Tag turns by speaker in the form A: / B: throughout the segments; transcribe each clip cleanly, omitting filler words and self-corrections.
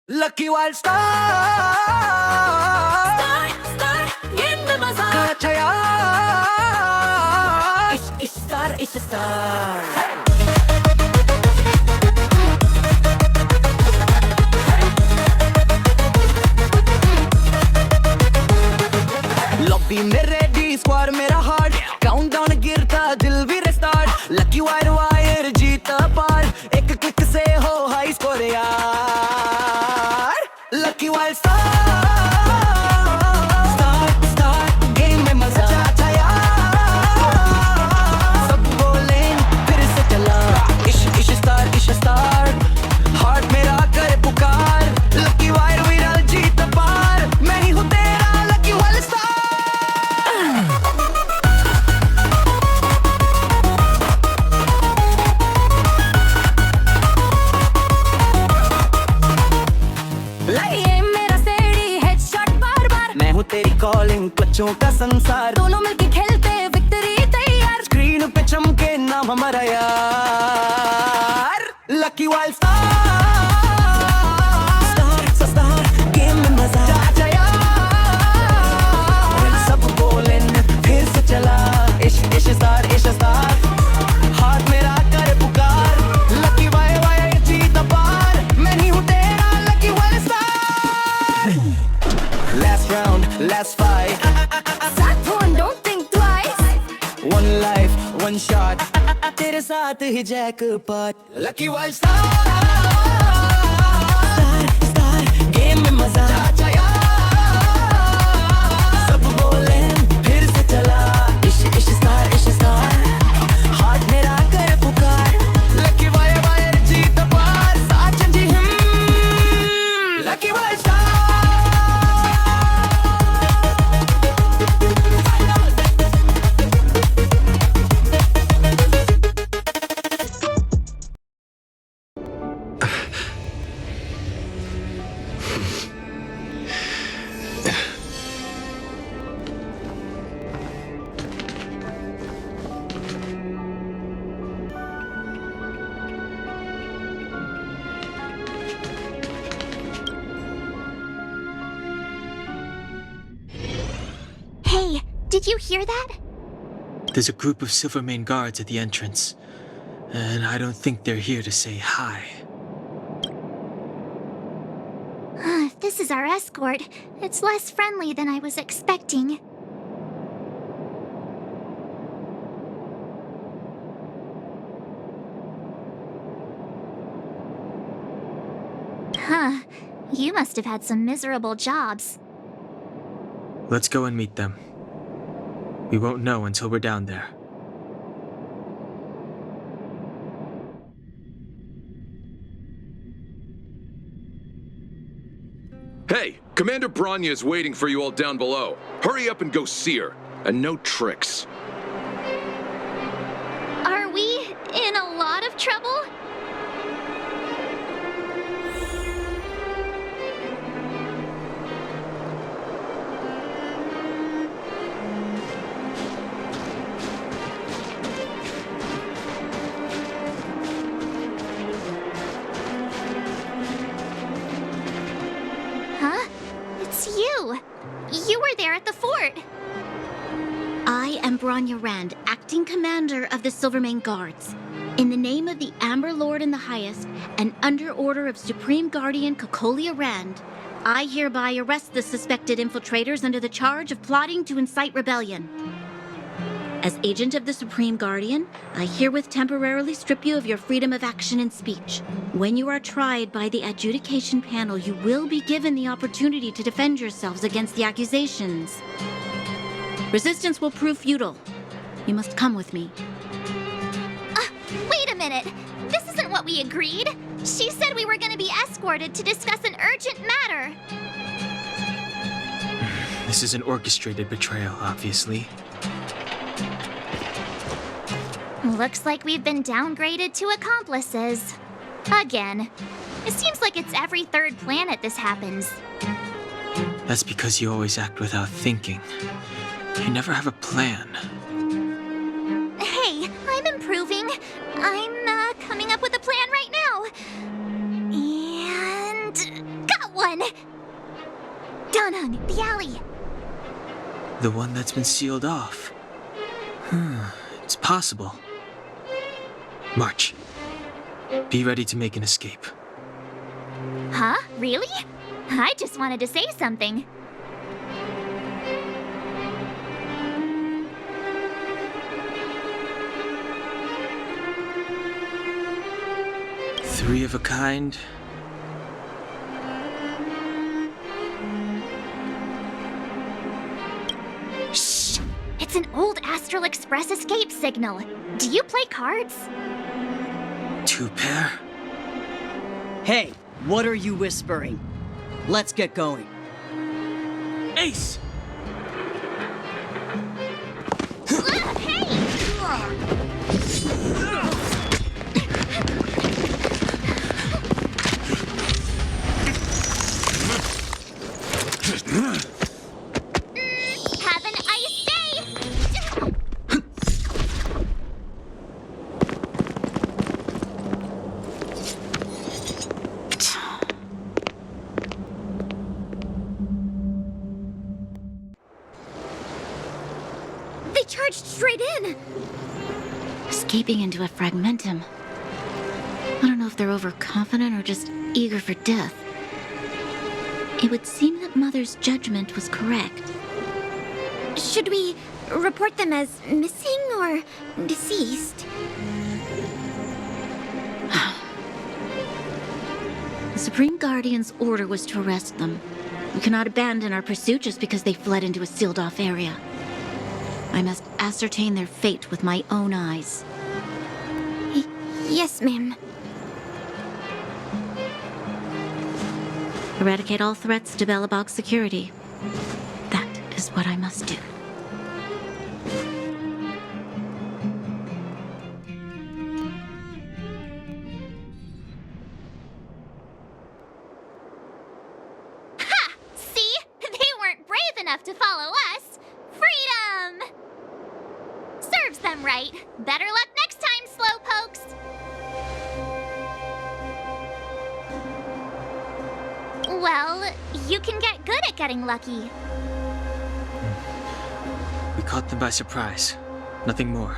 A: Lucky Wild Star
B: Star, yenme maza.
A: Kaçaya
B: İş star.
A: Lobby में ready squad मेरा heart countdown गिरता दिल भी रिस्टार्ट लकी वायर वायर जीता पार एक क्लिक से हो हाई स्कोर यार लकी वायर स्टार गेम में मजा आता यार सब बोले फिर से चला इश स्टार हार्ट मेरा करे पुकार लकी वायर विरल जीता पार मैं ही हूँ तेरा लकी वायर स्टार
B: ये मेरा सेड़ी हेडशॉट बार
A: मैं हूँ तेरी कॉलिंग बच्चों का संसार
B: दोनों मिलके खेलते विक्ट्री तैयार
A: स्क्रीन पे चमके नाम हमारा यार लकी वाइल्ड स्टार गेम में मजा आ जाया सब बोले फिर से चला इश स्टार हाथ मेरा करे पुकार लकी वाई जीत पार मैं ही हूँ तेरा lucky wild star last round last fight
B: साथ हो and don't think twice.
A: One life, one shot. तेरे साथ ही jackpot lucky wild star game में मजा आ जाया सब बोले फिर से चला इश स्टार हार्ट मेरा करे पुकार लकी वायर जीत पार साथ जी हम lucky wild star
C: Hey, did you hear that?
D: There's a group of Silvermane guards at the entrance, and I don't think they're here to say hi.
C: If this is our escort, it's less friendly than I was expecting. Huh. You must have had some miserable jobs.
D: Let's go and meet them. We won't know until we're down there.
E: Hey, Commander Bronya is waiting for you all down below. Hurry up and go see her. And no tricks.
C: Are we in a lot of trouble? Huh? It's you! You were there at the fort! I am Bronya Rand, acting commander of the Silvermane Guards. In the name of the Amber Lord in the Highest, and under order of Supreme Guardian Cocolia Rand, I hereby arrest the suspected infiltrators under the charge of plotting to incite rebellion. As agent of the Supreme Guardian, I herewith temporarily strip you of your freedom of action and speech. When you are tried by the adjudication panel, you will be given the opportunity to defend yourselves against the accusations. Resistance will prove futile. You must come with me.
F: Wait a minute! This isn't what we agreed! She said we were gonna be escorted to discuss an urgent matter!
D: This is an orchestrated betrayal, obviously.
F: Looks like we've been downgraded to accomplices. Again. It seems like it's every third planet this happens.
D: That's because you always act without thinking. You never have a plan.
F: Hey, I'm improving. I'm coming up with a plan right now. And... one! Danheng, the alley!
D: The one that's been sealed off. It's possible. March. Be ready to make an escape.
F: Huh? Really? I just wanted to say something.
D: Three of a kind.
F: Shh! It's an old Astral Express escape signal. Do you play cards?
D: Two pair.
G: Hey, what are you whispering? Let's get going.
D: Ace!
F: Have an ice day! They charged straight in!
C: Escaping into a fragmentum. I don't know if they're overconfident or just eager for death. It would seem that Mother's judgment was correct.
B: Should we report them as missing or deceased?
C: The Supreme Guardian's order was to arrest them. We cannot abandon our pursuit just because they fled into a sealed-off area. I must ascertain their fate with my own eyes.
B: Yes, ma'am.
C: Eradicate all threats to Belobog's security. That is what I must do.
F: See? They weren't brave enough to follow us. Freedom! Serves them right. Better luck next time, slowpokes. Well, you can get good at getting lucky.
D: We caught them by surprise. Nothing more.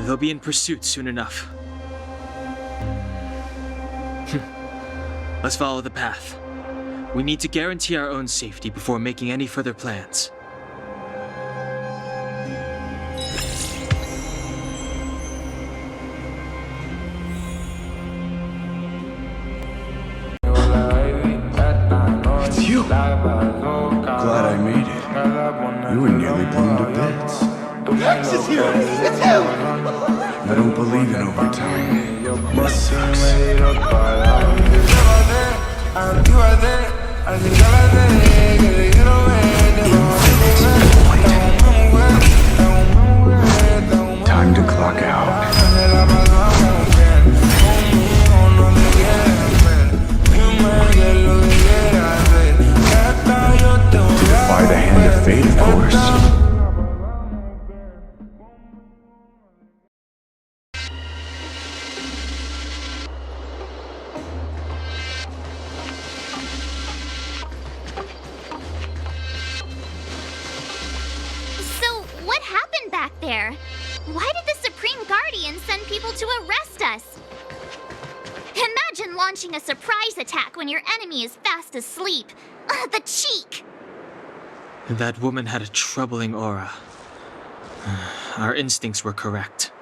D: They'll be in pursuit soon enough. Let's follow the path. We need to guarantee our own safety before making any further plans.
H: It's you. Glad I made it. You were nearly blown to bits.
I: Rex is here! It's him!
H: I don't believe in overtime. This sucks. Time to clock out. By the hand of fate, of course.
F: So, what happened back there? Why did the Supreme Guardian send people to arrest us? Imagine launching a surprise attack when your enemy is fast asleep. The cheek!
D: That woman had a troubling aura. Our instincts were correct.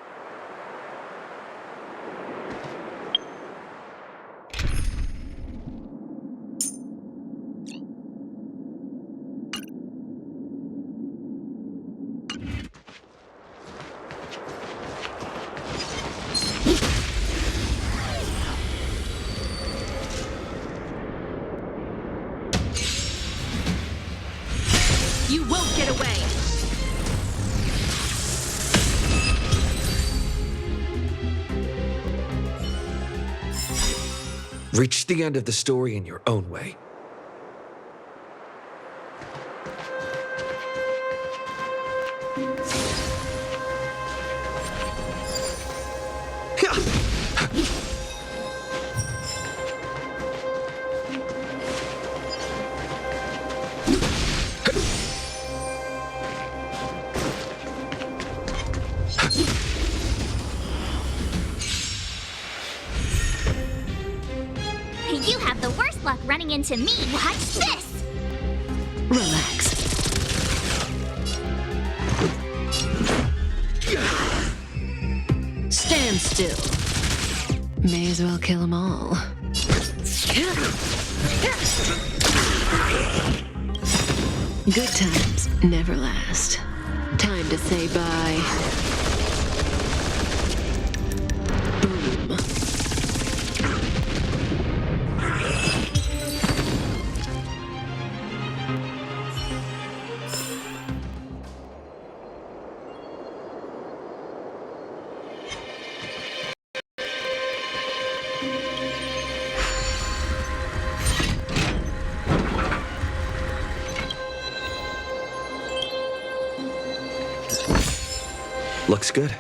B: You won't get away!
J: Reach the end of the story in your own way.
F: You have the worst luck running into me. Watch this!
K: Relax. Stand still. May as well kill them all. Good times never last. Time to say bye. Boom.
J: Looks good.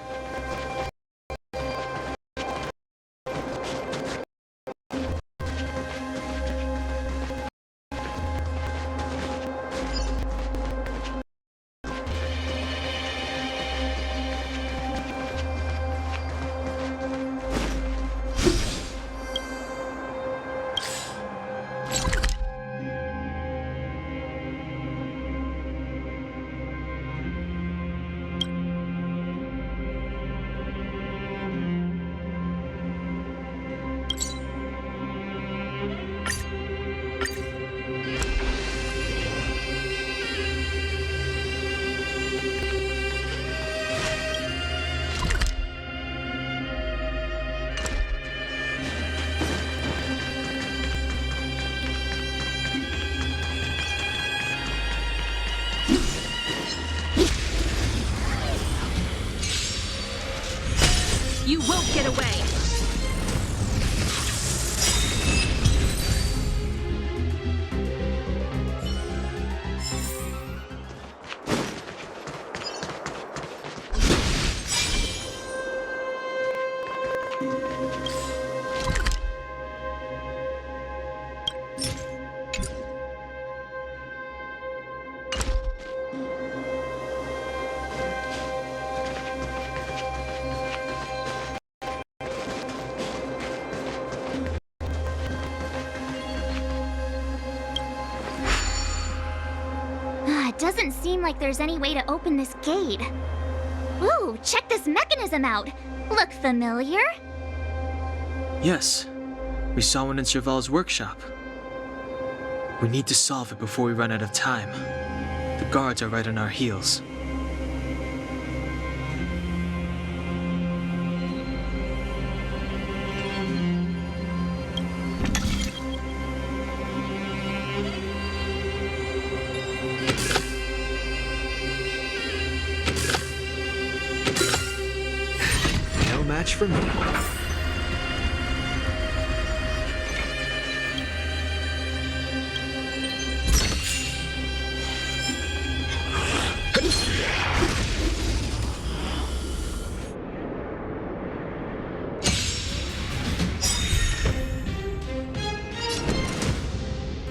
B: You won't get away.
F: It doesn't seem like there's any way to open this gate. Ooh, check this mechanism out. Look familiar?
D: Yes, we saw one in Serval's workshop. We need to solve it before we run out of time. The guards are right on our heels.
J: No match for me.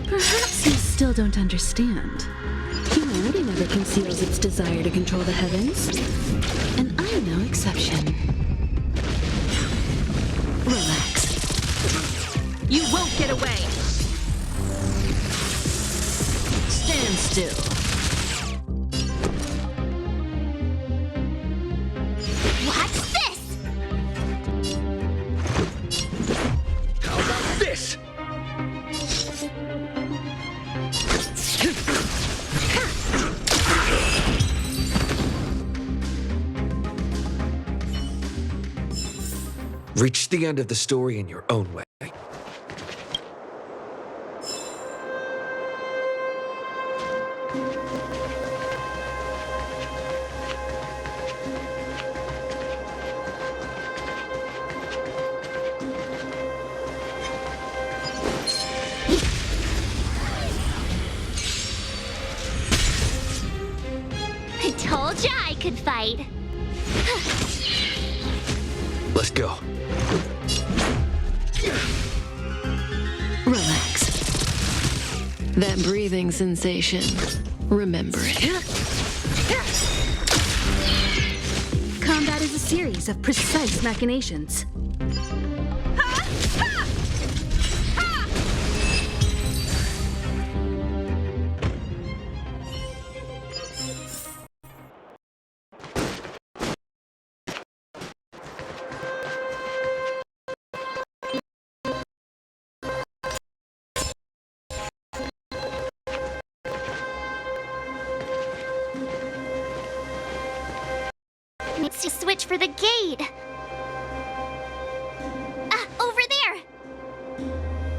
K: Perhaps you still don't understand. Humanity never conceals its desire to control the heavens. And I'm no exception. Relax.
B: You won't get away.
K: Stand still.
F: Watch this!
J: How about this? Reach the end of the story in your own way.
F: I told ya I could fight.
J: Let's go.
K: Relax. That breathing sensation. Remember it.
B: Combat is a series of precise machinations.
F: Needs to switch for the gate. Over there.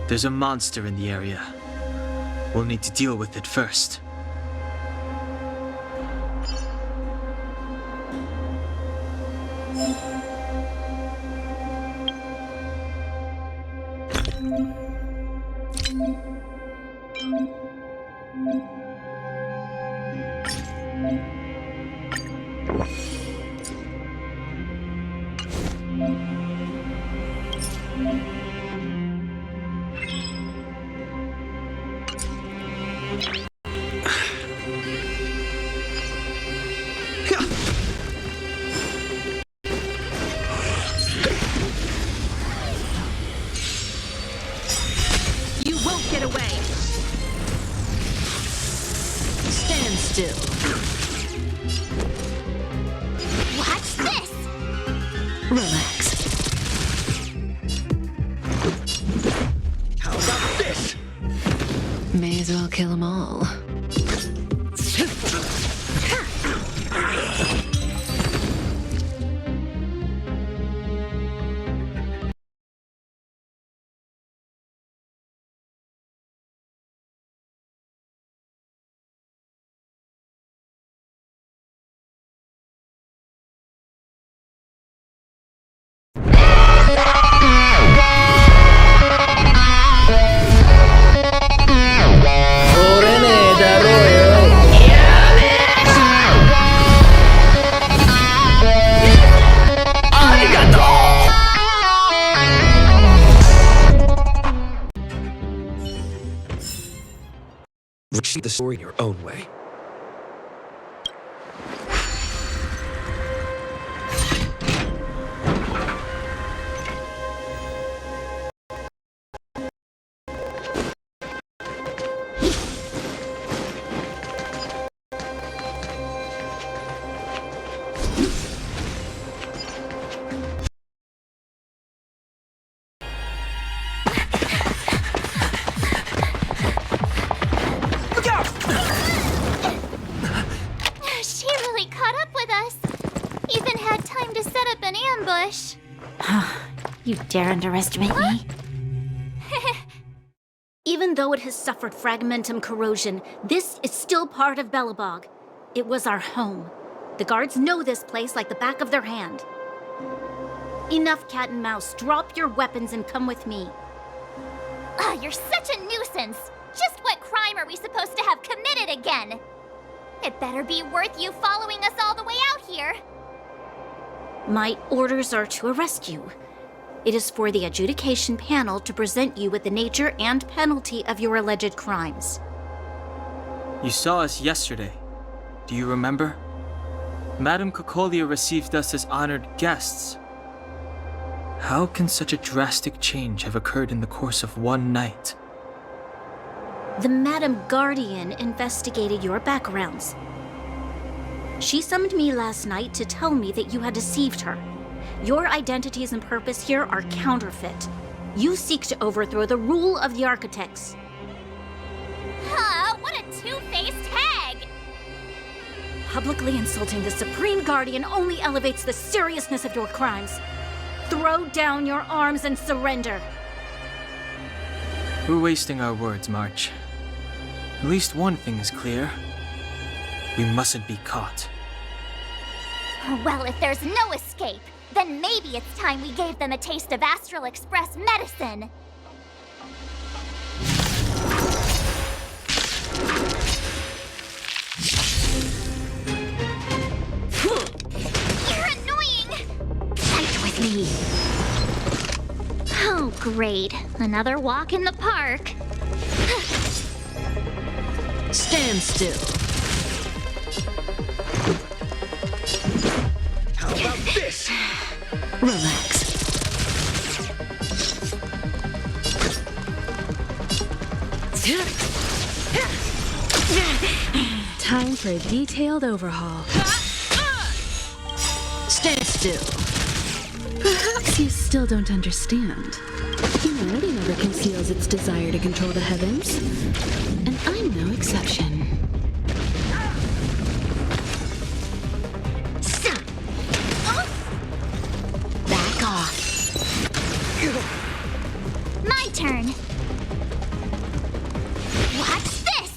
D: There's a monster in the area. We'll need to deal with it first.
B: You won't get away.
K: Stand still.
F: Watch this.
K: Relax.
J: How about this?
K: May as well kill them all.
J: See the story in your own way.
F: She really caught up with us. Even had time to set up an ambush.
C: You dare underestimate me?
L: Even though it has suffered fragmentum corrosion, this is still part of Belobog. It was our home. The guards know this place like the back of their hand. Enough cat and mouse. Drop your weapons and come with me.
F: You're such a nuisance. Just what crime are we supposed to have committed again? It better be worth you following us all the way out here.
L: My orders are to arrest you. It is for the adjudication panel to present you with the nature and penalty of your alleged crimes.
D: You saw us yesterday. Do you remember? Madame Cocolia received us as honored guests. How can such a drastic change have occurred in the course of one night?
L: The Madam Guardian investigated your backgrounds. She summoned me last night to tell me that you had deceived her. Your identities and purpose here are counterfeit. You seek to overthrow the rule of the architects.
F: What a two-faced hag!
L: Publicly insulting the Supreme Guardian only elevates the seriousness of your crimes. Throw down your arms and surrender.
D: We're wasting our words, March. At least one thing is clear. We mustn't be caught.
F: Well, if there's no escape, then maybe it's time we gave them a taste of Astral Express medicine. You're annoying!
C: Fight with me.
F: Oh, great. Another walk in the park.
K: Stand still.
J: How about this?
K: Relax. Time for a detailed overhaul. Stand still. Perhaps you still don't understand. Humanity never conceals its desire to control the heavens. And I'm no exception.
L: Back off.
F: My turn. Watch this!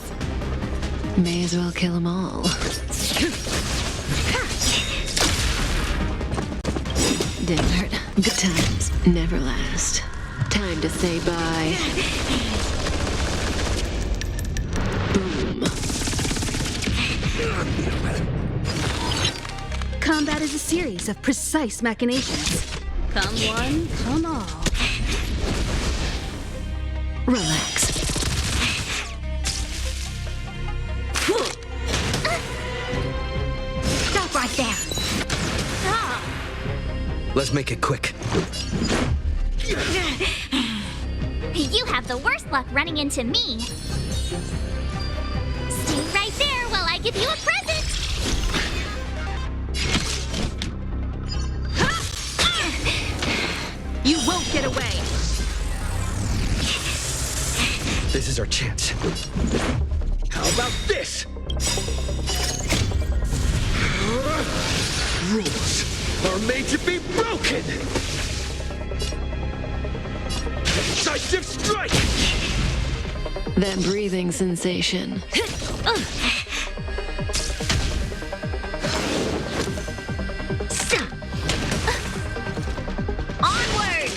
K: May as well kill them all. Didn't hurt. Good times never last. Time to say bye. Boom. Combat is a series of precise machinations. Come one, come all. Relax.
L: Stop right there.
J: Let's make it quick.
F: You have the worst luck running into me. Stay right there while I give you a present.
K: You won't get away.
J: This is our chance. How about this? Rules are made to be broken! Decisive strike!
K: That breathing sensation.
F: Onward!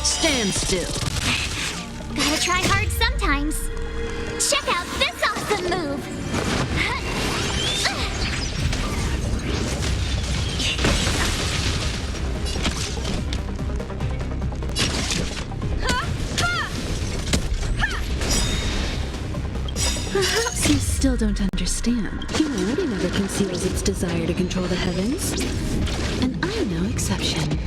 K: Stand still.
F: Gotta try hard sometimes. Check out this awesome move!
K: Perhaps you still don't understand. Humanity never conceals its desire to control the heavens. And I'm no exception.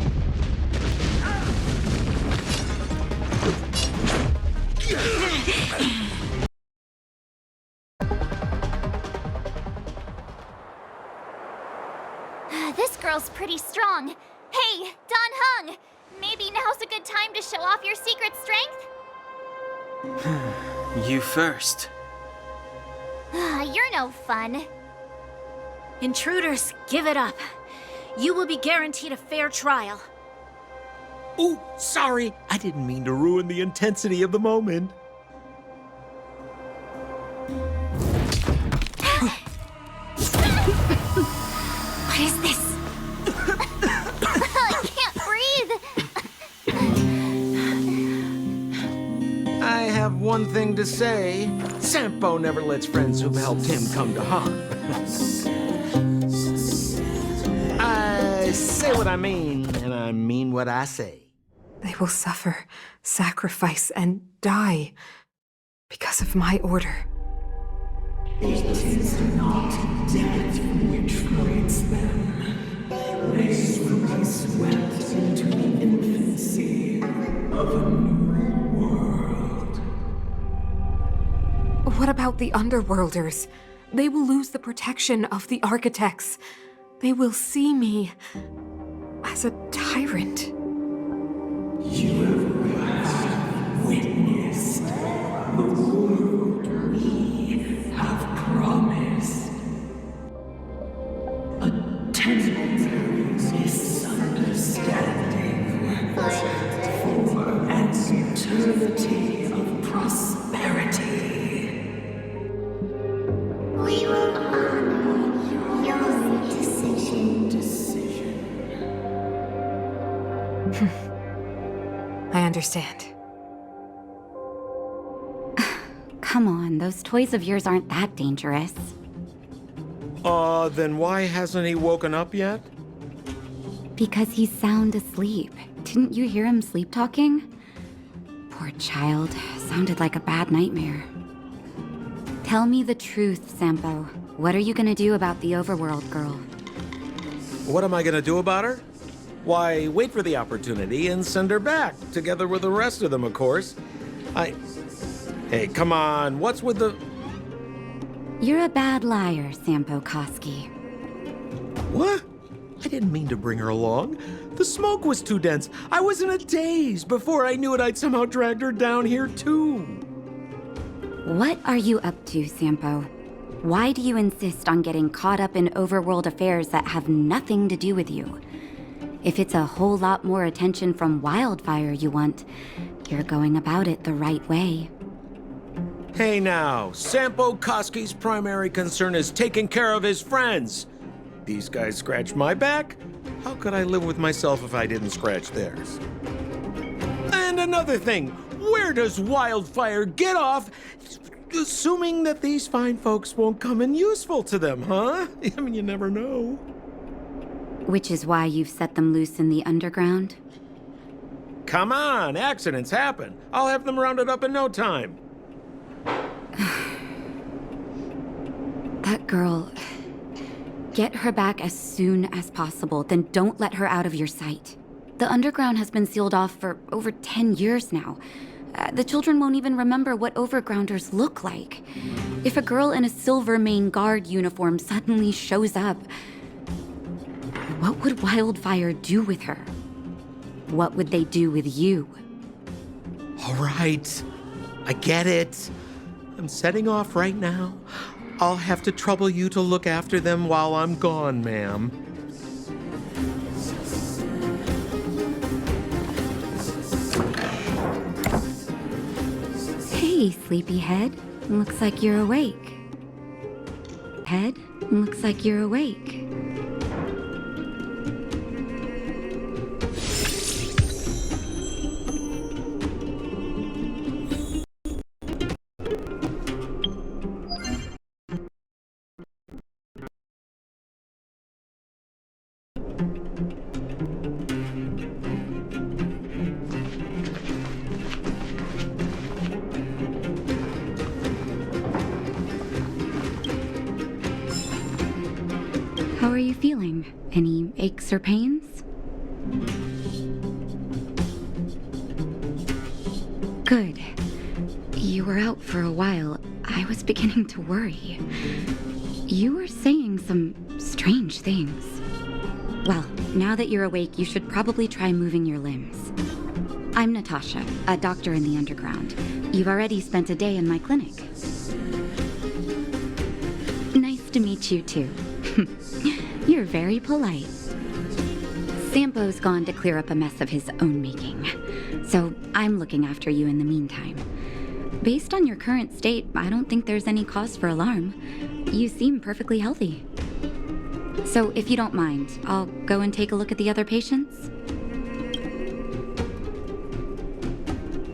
F: This girl's pretty strong. Hey, Don Hung! Maybe now's a good time to show off your secret strength?
D: You first.
F: You're no fun.
L: Intruders, give it up. You will be guaranteed a fair trial.
M: Ooh, sorry. I didn't mean to ruin the intensity of the moment.
F: What is this? I can't breathe.
M: I have one thing to say. Sampo never lets friends who've helped him come to harm. I say what I mean, and I mean what I say.
N: They will suffer, sacrifice, and die because of my order.
A: It is not death which creates them. They will be swept into the infancy of a new world.
N: What about the Underworlders? They will lose the protection of the Architects. They will see me as a tyrant.
A: You have witnessed the world we have promised. A temporary misunderstanding for an eternity of prosperity. We will honor your decision.
N: I understand.
O: Come on, those toys of yours aren't that dangerous.
M: Then why hasn't he woken up yet?
O: Because he's sound asleep. Didn't you hear him sleep talking? Poor child. Sounded like a bad nightmare. Tell me the truth, Sampo. What are you gonna do about the overworld girl?
M: What am I gonna do about her? Why, wait for the opportunity and send her back, together with the rest of them, of course. Hey, come on, what's with the...
O: You're a bad liar, Sampo Koski.
M: What? I didn't mean to bring her along. The smoke was too dense. I was in a daze. Before I knew it, I'd somehow dragged her down here, too.
O: What are you up to, Sampo? Why do you insist on getting caught up in overworld affairs that have nothing to do with you? If it's a whole lot more attention from Wildfire you want, you're going about it the right way.
M: Hey now, Sampo Koski's primary concern is taking care of his friends. These guys scratch my back. How could I live with myself if I didn't scratch theirs? And another thing, where does Wildfire get off assuming that these fine folks won't come in useful to them, huh? I mean, you never know.
O: Which is why you've set them loose in the underground?
M: Come on, accidents happen. I'll have them rounded up in no time.
O: That girl... Get her back as soon as possible, then don't let her out of your sight. The underground has been sealed off for over 10 years now. The children won't even remember what overgrounders look like. If a girl in a Silvermane Guard uniform suddenly shows up, what would Wildfire do with her? What would they do with you?
M: All right, I get it. I'm setting off right now. I'll have to trouble you to look after them while I'm gone, ma'am.
O: Hey, sleepyhead. Looks like you're awake. Head, looks like you're awake. How are you feeling? Any aches or pains? Good. You were out for a while. I was beginning to worry. You were saying some strange things. Well, now that you're awake, you should probably try moving your limbs. I'm Natasha, a doctor in the underground. You've already spent a day in my clinic. Nice to meet you, too. You're very polite. Sampo's gone to clear up a mess of his own making, so I'm looking after you in the meantime. Based on your current state, I don't think there's any cause for alarm. You seem perfectly healthy. So if you don't mind, I'll go and take a look at the other patients.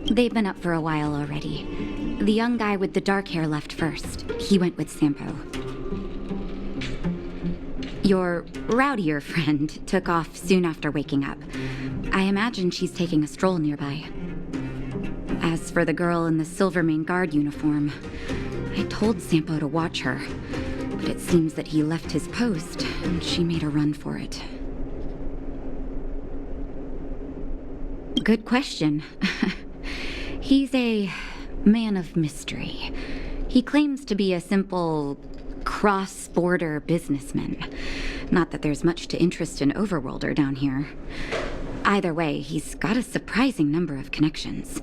O: They've been up for a while already. The young guy with the dark hair left first. He went with Sampo. Your rowdier friend took off soon after waking up. I imagine she's taking a stroll nearby. As for the girl in the Silvermane Guard uniform, I told Sampo to watch her, but it seems that he left his post and she made a run for it. Good question. He's a man of mystery. He claims to be a simple cross-border businessman. Not that there's much to interest an overworlder down here. Either way, he's got a surprising number of connections.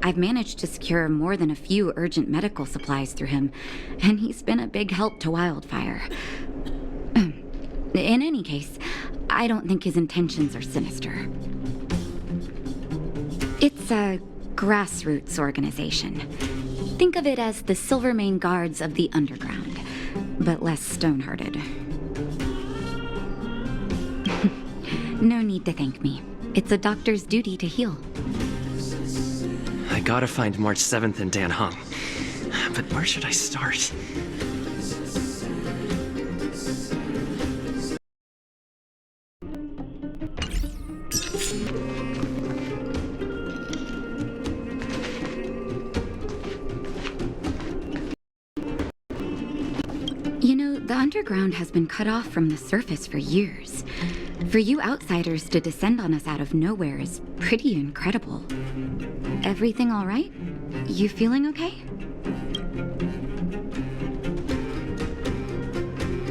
O: I've managed to secure more than a few urgent medical supplies through him, and he's been a big help to Wildfire. In any case, I don't think his intentions are sinister. It's a grassroots organization. Think of it as the Silvermane Guards of the Underground, but less stone-hearted. No need to thank me. It's a doctor's duty to heal.
J: I gotta find March 7th and Dan Heng. But where should I start?
O: underground has been cut off from the surface for years. For you outsiders to descend on us out of nowhere is pretty incredible. Everything all right? You feeling okay?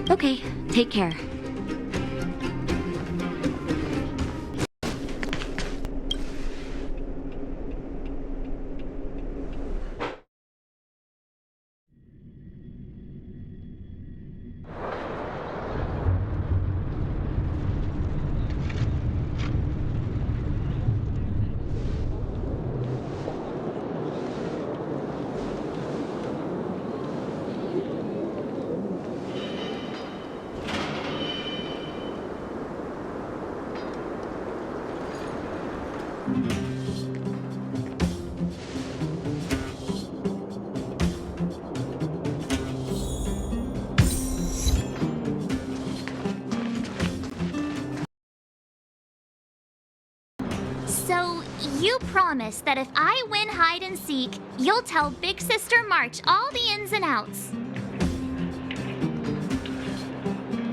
O: Okay, take care.
F: So, you promise that if I win hide and seek, you'll tell Big Sister March all the ins and outs.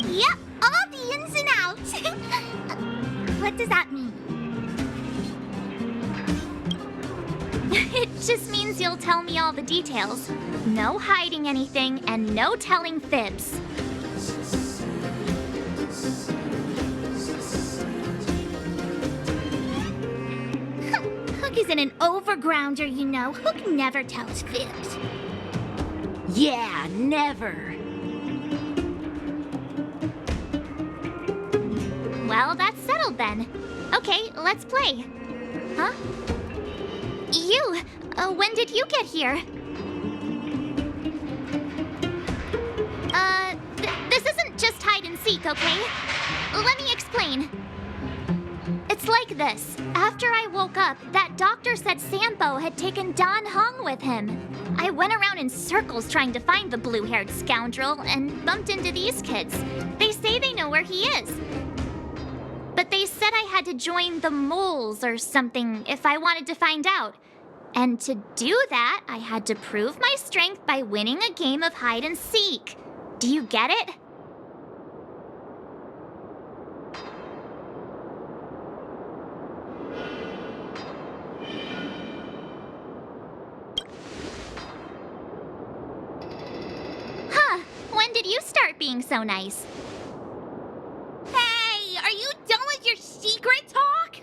C: Yep, all the ins and outs. What does that mean?
F: It just means you'll tell me all the details. No hiding anything and no telling fibs.
C: Hook isn't an overgrounder, you know. Hook never tells fibs.
L: Yeah, never.
F: Well, that's settled then. Okay, let's play. Huh? You, when did you get here? This isn't just hide and seek, okay? Let me explain. It's like this. After I woke up, that doctor said Sampo had taken Dan Heng with him. I went around in circles trying to find the blue-haired scoundrel and bumped into these kids. They say they know where he is. But they said I had to join the moles or something if I wanted to find out. And to do that, I had to prove my strength by winning a game of hide and seek. Do you get it? Huh, when did you start being so nice?
C: Hey, are you done with your secret talk?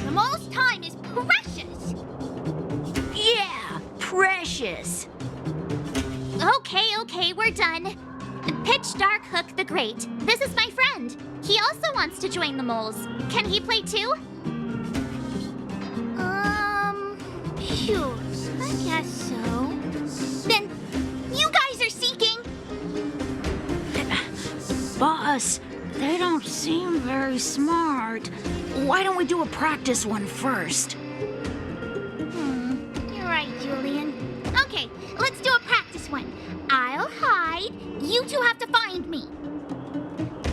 C: The most time is precious.
L: Yeah, precious.
F: Okay, we're done. Pitch Dark Hook the Great. This is my friend. He also wants to join the moles. Can he play too?
C: Sure. I guess so. Then, you guys are seeking.
L: Boss, they don't seem very smart. Why don't we do a practice one first?
C: You're right, Julian. Okay, let's do a practice one. I'll hide. You two have to find me.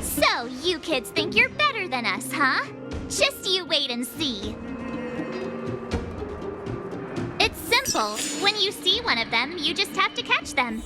F: So, you kids think you're better than us, huh? Just you wait and see. It's simple. When you see one of them, you just have to catch them.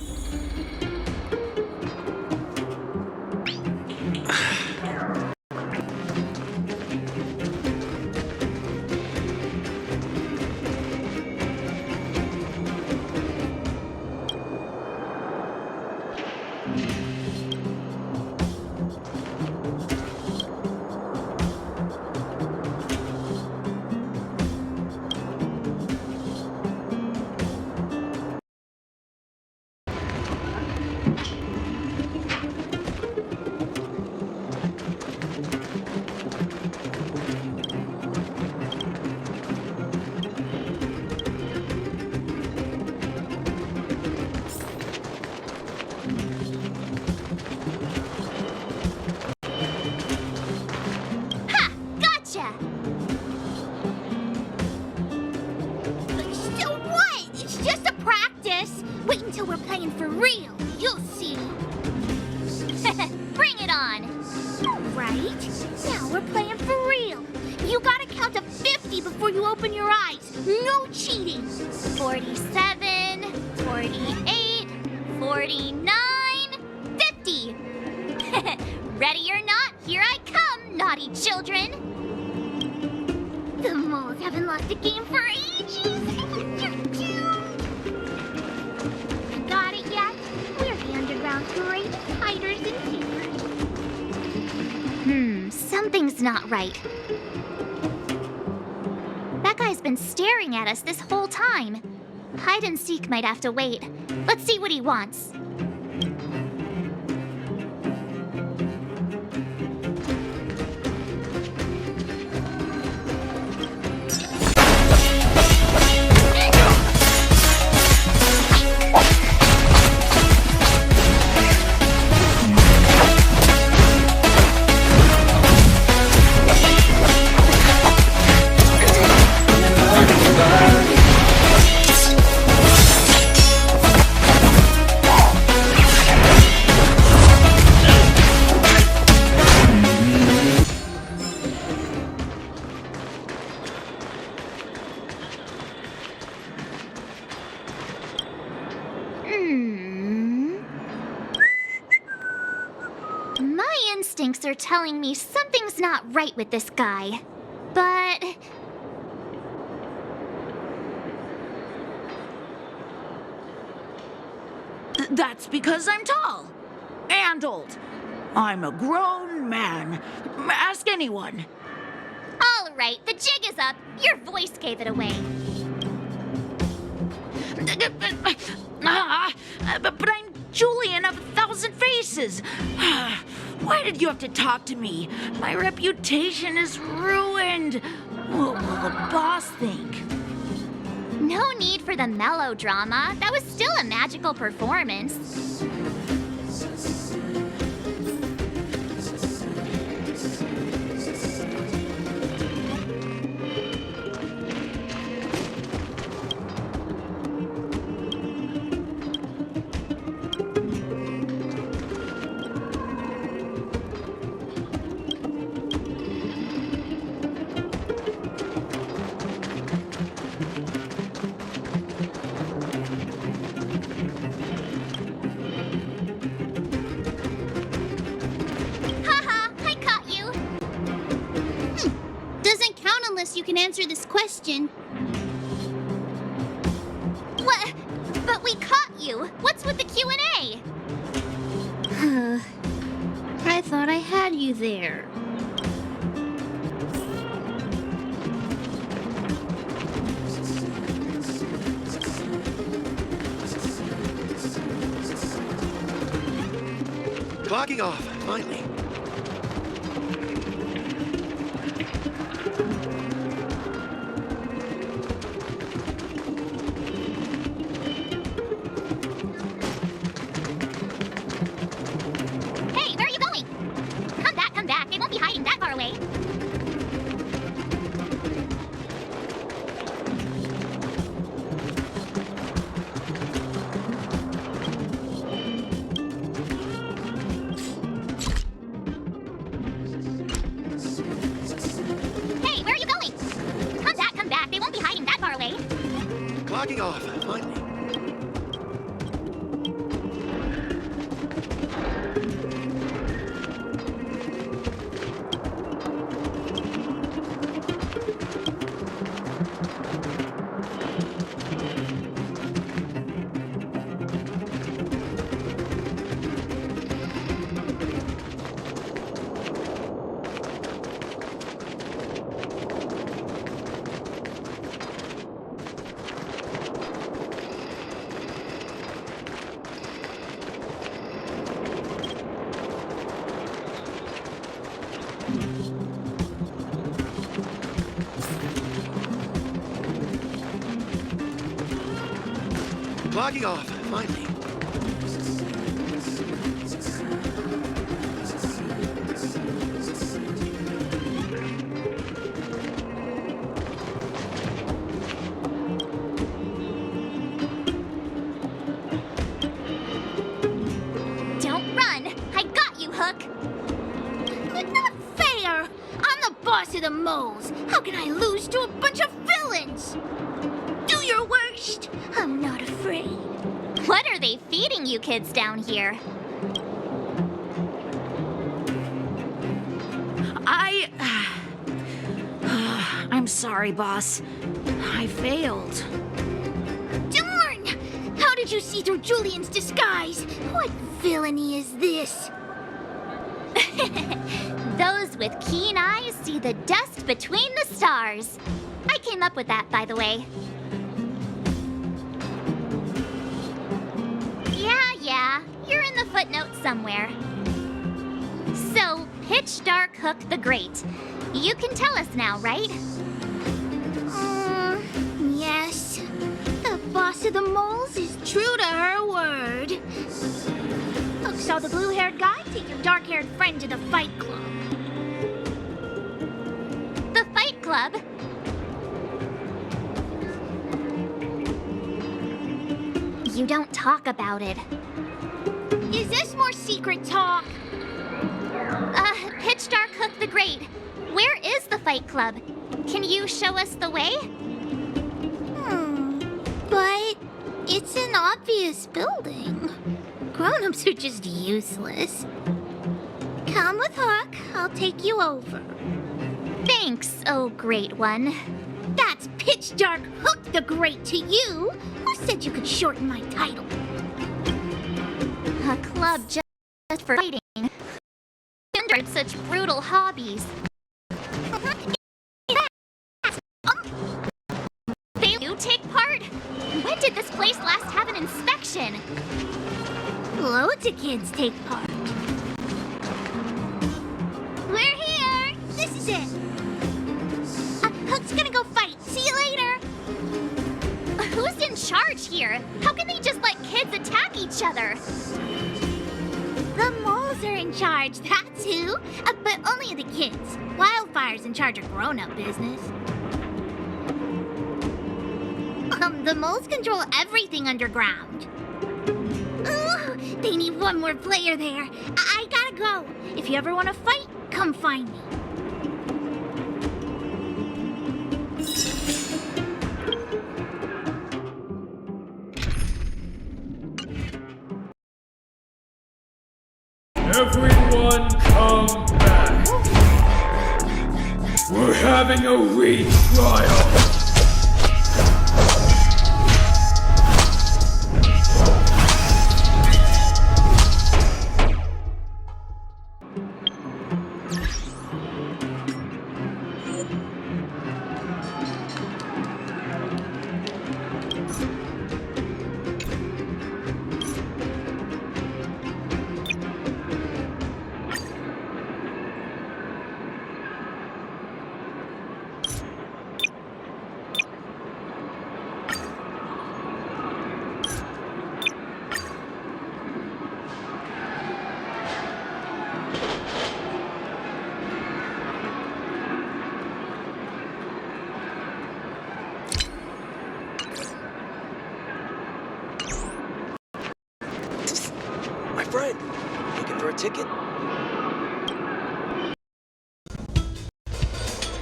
C: For real, you'll see.
F: Bring it on.
C: Right? Now we're playing for real. You gotta count to 50 before you open your eyes. No cheating.
F: 47, 48, 49, 50. Ready or not, here I come, naughty children! The moles haven't lost a game for ages! Got it yet? We're the Underground's greatest hiders and seekers. Something's not right. That guy's been staring at us this whole time. Hide and seek might have to wait. Let's see what he wants. My instincts are telling me something's not right with this guy. But...
P: That's because I'm tall. And old. I'm a grown man. Ask anyone.
F: All right, the jig is up. Your voice gave it away.
P: But I'm Julian of 1,000 Faces. Why did you have to talk to me? My reputation is ruined. What will the boss think?
F: No need for the melodrama. That was still a magical performance.
C: You can answer this question.
F: What? But we caught you. What's with the Q&A?
C: I thought I had you there.
I: Clocking off, finally. Clocking off, finally. Clocking off, finally.
F: Don't run! I got you, Hook!
C: It's not fair! I'm the boss of the moles! How can I lose to a bunch of villains? Do your worst! I'm not afraid.
F: What are they feeding you kids down here?
P: I'm sorry, boss. I failed.
F: Darn! How did you see through Julian's disguise? What villainy is this? Those with keen eyes see the dust between the stars. I came up with that, by the way. Yeah, you're in the footnotes somewhere. So, Pitch Dark Hook the Great. You can tell us now, right? Yes. The boss of the moles is true to her word. Look, so the blue-haired guy, take your dark-haired friend to the Fight Club. The Fight Club? You don't talk about it. Is this more secret talk? Pitch Dark Hook the Great. Where is the Fight Club? Can you show us the way? But it's an obvious building. Grown-ups are just useless. Come with Hook. I'll take you over. Thanks, oh great one. That's Pitch Dark Hook the Great to you. Who said you could shorten my title? A club just for fighting. Such brutal hobbies. They do take part? When did this place last have an inspection? Loads of kids take part. We're here! This is it! Hook's gonna go fight. See you later! Who's in charge here? How can they just let kids attack each other? The moles are in charge, that's who. But only the kids. Wildfire's in charge of grown-up business. The moles control everything underground. Ooh, they need one more player there. I gotta go. If you ever want to fight, come find me.
Q: Everyone come back. We're having a retrial.
I: Friend, looking for a ticket?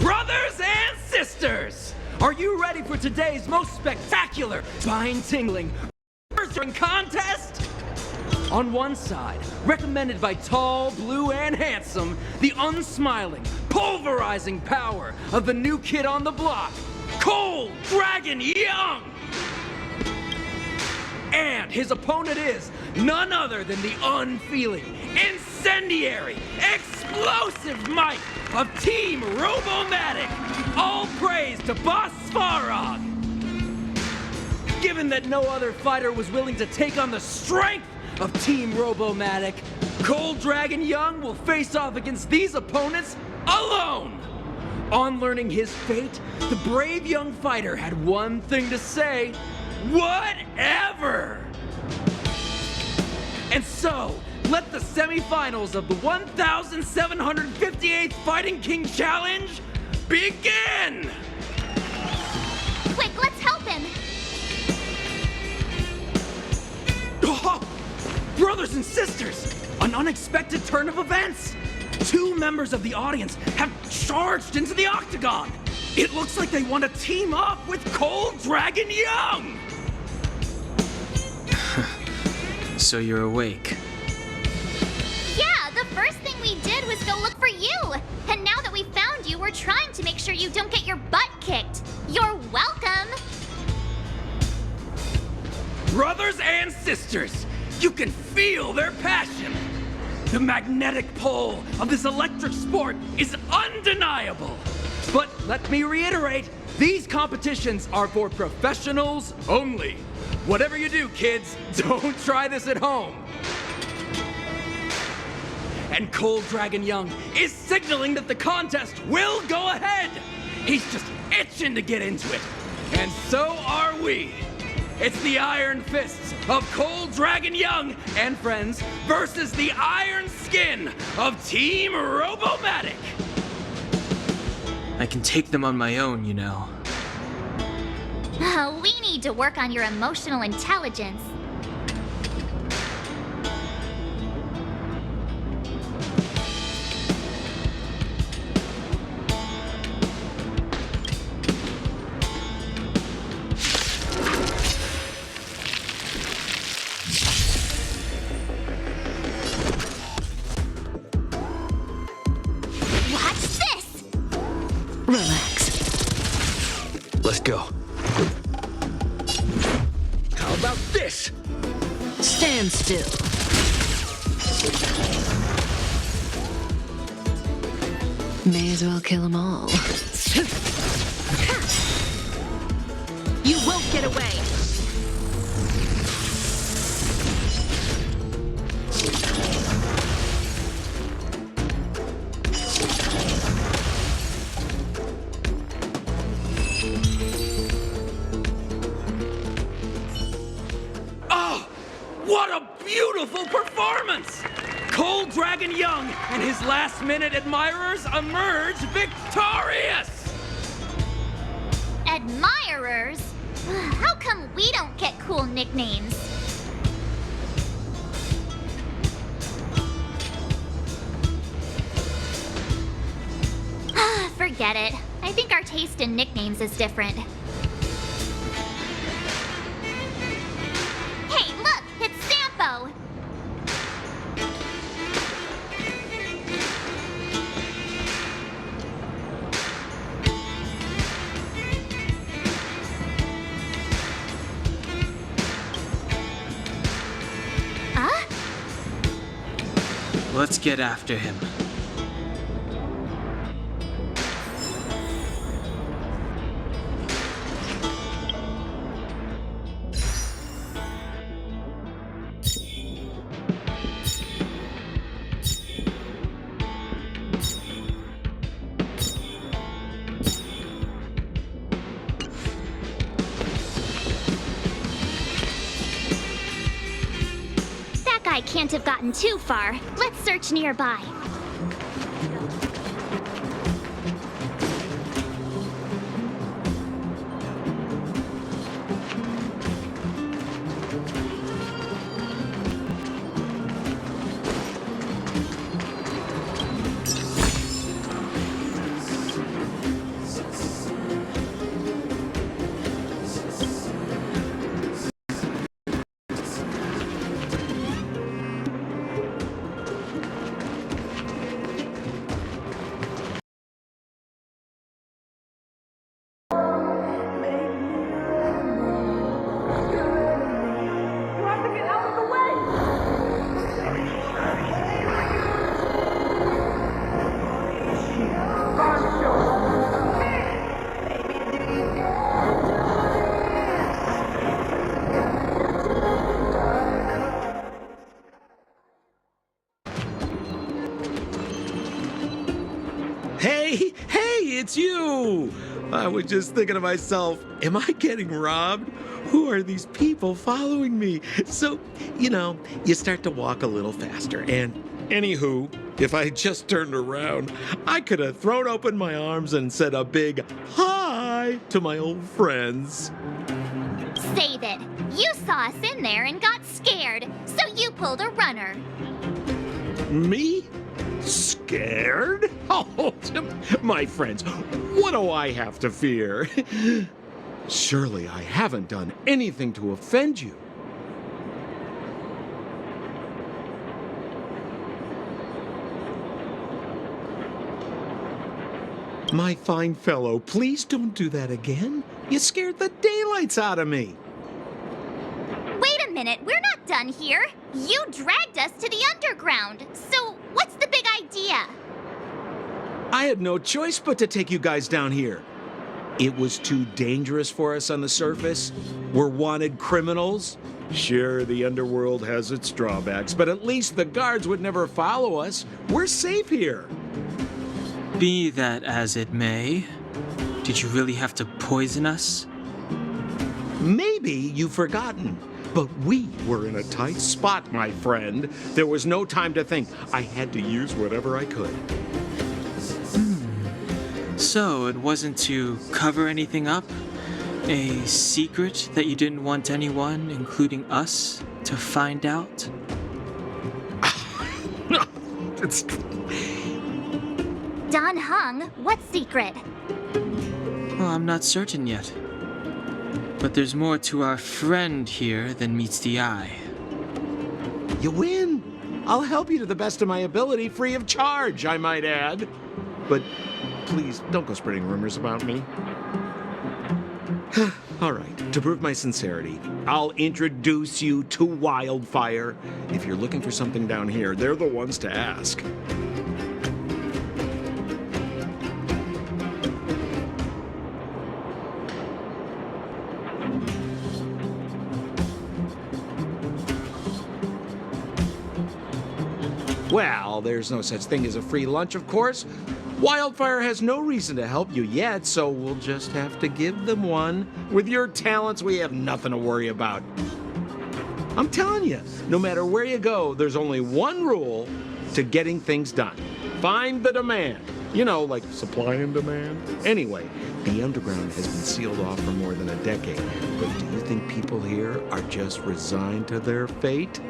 J: Brothers and sisters, are you ready for today's most spectacular, spine-tingling, earth-shattering contest? On one side, recommended by tall, blue, and handsome, the unsmiling, pulverizing power of the new kid on the block, Cold Dragon Young! And his opponent is none other than the unfeeling, incendiary, explosive might of Team Robomatic. All praise to Boss Svarog. Given that no other fighter was willing to take on the strength of Team Robomatic, Cold Dragon Young will face off against these opponents alone. On learning his fate, the brave young fighter had one thing to say: whatever! And so, let the semifinals of the 1758th Fighting King Challenge begin!
F: Quick, let's help him!
J: Oh, brothers and sisters, an unexpected turn of events! Two members of the audience have charged into the octagon! It looks like they want to team up with Cold Dragon Young!
D: So you're awake.
F: Yeah, the first thing we did was just go look for you. And now that we found you, we're trying to make sure you don't get your butt kicked. You're welcome.
J: Brothers and sisters, you can feel their passion. The magnetic pull of this electric sport is undeniable. But let me reiterate, these competitions are for professionals only. Whatever you do, kids, don't try this at home. And Cold Dragon Young is signaling that the contest will go ahead. He's just itching to get into it. And so are we. It's the Iron Fists of Cold Dragon Young and friends versus the Iron Skin of Team Robomatic.
D: I can take them on my own, you know.
F: We need to work on your emotional intelligence.
I: Let's go. How about this?
P: Stand still.
K: May as well kill them all.
P: You won't get away.
J: What a beautiful performance! Cold Dragon Young and his last-minute admirers emerge victorious!
F: Admirers? How come we don't get cool nicknames? Forget it. I think our taste in nicknames is different. Hey, look! It's Sampo! Huh?
D: Let's get after him.
F: I can't have gotten too far. Let's search nearby.
M: Hey, it's you! I was just thinking to myself, am I getting robbed? Who are these people following me? So, you start to walk a little faster. And anywho, if I had just turned around, I could have thrown open my arms and said a big hi to my old friends.
F: Save it. You saw us in there and got scared, so you pulled a runner.
M: Me? Scared? Oh, my friends, what do I have to fear? Surely I haven't done anything to offend you. My fine fellow, please don't do that again. You scared the daylights out of me.
F: Wait a minute, we're not done here. You dragged us to the underground. So, what's the big idea?
M: I had no choice but to take you guys down here. It was too dangerous for us on the surface. We're wanted criminals. Sure, the underworld has its drawbacks, but at least the guards would never follow us. We're safe here.
D: Be that as it may, did you really have to poison us?
M: Maybe you've forgotten, but we were in a tight spot, my friend. There was no time to think. I had to use whatever I could.
D: So, it wasn't to cover anything up? A secret that you didn't want anyone, including us, to find out?
M: It's...
F: Don Hung, what secret?
D: Well, I'm not certain yet. But there's more to our friend here than meets the eye.
M: You win. I'll help you to the best of my ability, free of charge, I might add. But please, don't go spreading rumors about me. All right, to prove my sincerity, I'll introduce you to Wildfire. If you're looking for something down here, they're the ones to ask. Well, there's no such thing as a free lunch, of course. Wildfire has no reason to help you yet, so we'll just have to give them one. With your talents, we have nothing to worry about. I'm telling you, no matter where you go, there's only one rule to getting things done. Find the demand. You know, like supply and demand. Anyway, the underground has been sealed off for more than a decade. But do you think people here are just resigned to their fate?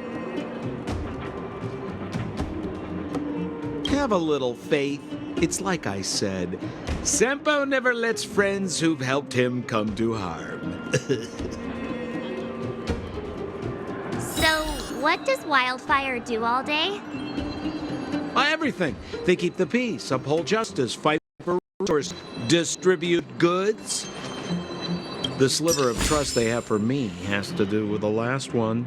M: Have a little faith. It's like I said, Sampo never lets friends who've helped him come to harm.
F: So, what does Wildfire do all day?
M: Everything. They keep the peace, uphold justice, fight for resources, distribute goods. The sliver of trust they have for me has to do with the last one.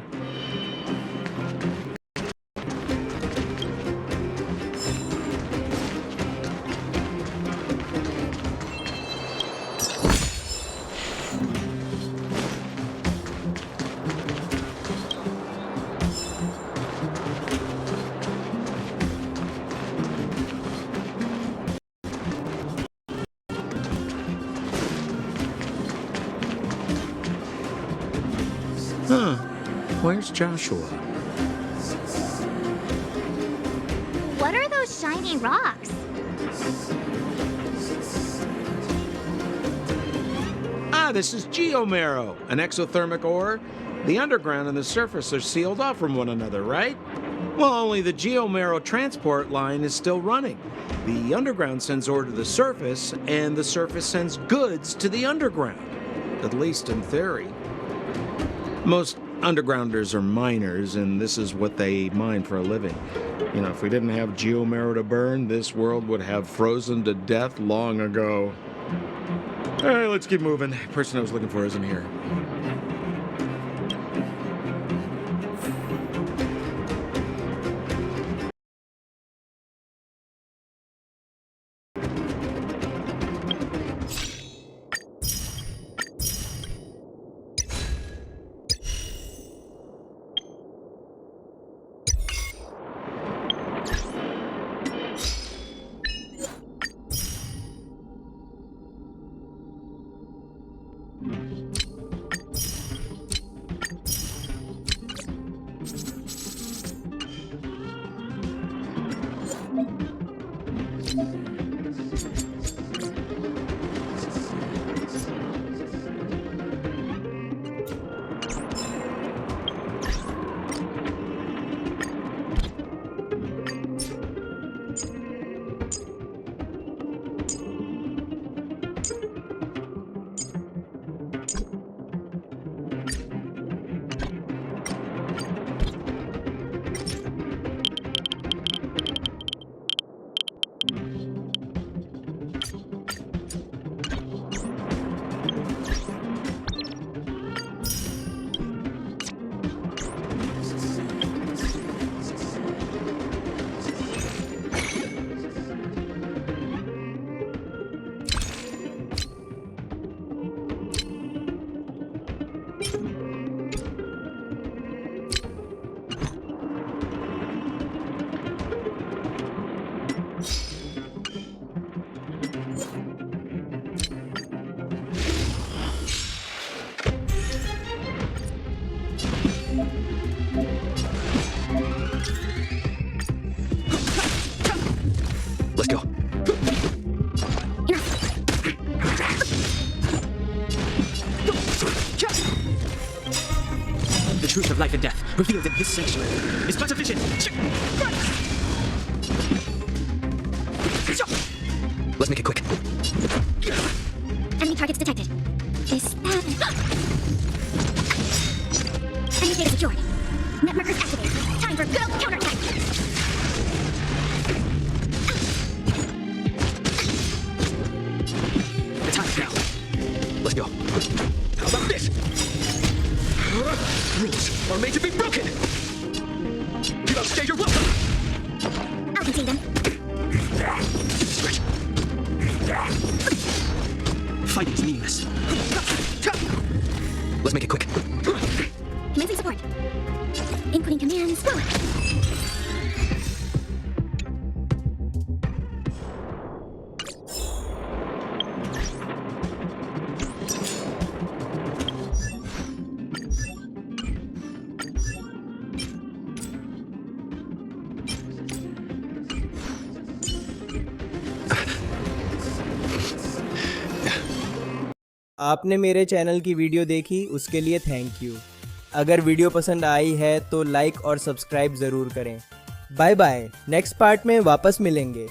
M: Huh. Where's Joshua?
F: What are those shiny rocks?
M: This is geomarrow, an exothermic ore. The underground and the surface are sealed off from one another, right? Well, only the geomarrow transport line is still running. The underground sends ore to the surface, and the surface sends goods to the underground. At least in theory. Most undergrounders are miners, and this is what they mine for a living. You know, if we didn't have geomarrow to burn, this world would have frozen to death long ago. All right, let's keep moving. The person I was looking for isn't here.
I: Let's go.
J: The truth of life and death, revealed in his sanctuary, is but a vision.
I: Let's make it quick.
C: Enemy targets detected. Is that... Enemy data secured. Net markers activated. Time for good old counterattack.
J: The time is now.
I: Let's go.
J: How about this? Rules are made to be broken! You outstayed your welcome!
C: I'll contain them.
J: Fighting's meaningless.
I: Let's make it quick.
C: Commencing support. Inputting commands. Go!
R: आपने मेरे channel की video देखी उसके लिए thank you. अगर video पसंद आई है तो लाइक और सब्सक्राइब ज़रूर करें। बाय बाय, नेक्स्ट पार्ट में वापस मिलेंगे।